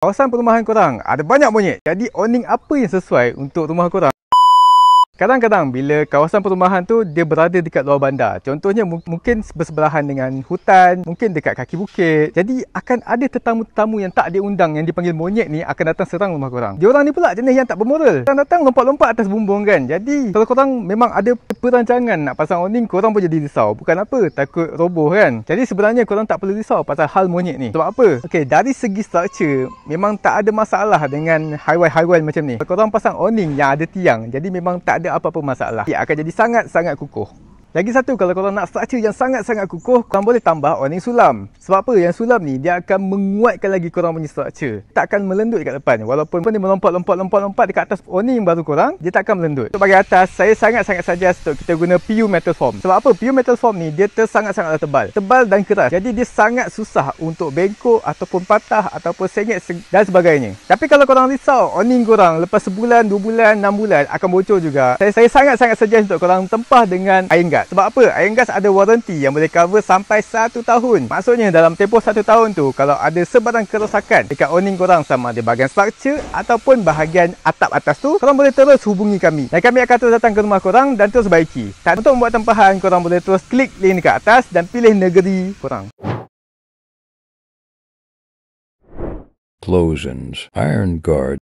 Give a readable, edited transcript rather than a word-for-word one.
Kawasan perumahan korang ada banyak monyet. Jadi awning apa yang sesuai untuk rumah korang? Kadang-kadang bila kawasan perumahan tu dia berada dekat luar bandar. Contohnya mungkin bersebelahan dengan hutan, mungkin dekat kaki bukit. Jadi akan ada tetamu-tetamu yang tak diundang yang dipanggil monyet ni akan datang serang rumah korang. Diorang ni pula jenis yang tak bermoral. Datang lompat-lompat atas bumbung kan. Jadi kalau korang memang ada perancangan nak pasang awning, korang pun jadi risau. Bukan apa, takut roboh kan. Jadi sebenarnya korang tak perlu risau pasal hal monyet ni. Sebab apa? Okey, dari segi structure memang tak ada masalah dengan high-wall macam ni. Kalau korang pasang awning yang ada tiang, jadi memang tak ada apa-apa masalah. Ia akan jadi sangat-sangat kukuh. Lagi satu, kalau korang nak structure yang sangat-sangat kukuh, korang boleh tambah awning sulam. Sebab apa? Yang sulam ni dia akan menguatkan lagi korang punya structure. Tak akan melendut dekat depan. Walaupun dia melompat dekat atas awning baru korang, dia tak akan melendut. Untuk bahagian atas, saya sangat-sangat suggest untuk kita guna PU metal form. Sebab apa? PU metal form ni dia sangat-sangatlah tebal. Tebal dan keras. Jadi dia sangat susah untuk bengkok ataupun patah ataupun sengit dan sebagainya. Tapi kalau korang risau awning korang lepas sebulan, 2 bulan, 6 bulan akan bocor juga, saya sangat-sangat suggest untuk korang tempah dengan iron guard. Sebab apa? Iron guard ada warranty yang boleh cover sampai 1 tahun. Maksudnya dalam tempoh 1 tahun tu, kalau ada sebarang kerosakan dekat awning korang, sama ada bahagian structure ataupun bahagian atap atas tu, korang boleh terus hubungi kami. Dan kami akan terus datang ke rumah korang dan terus baiki. Untuk membuat tempahan, korang boleh terus klik link dekat atas dan pilih negeri korang. Explosions. Iron Guard.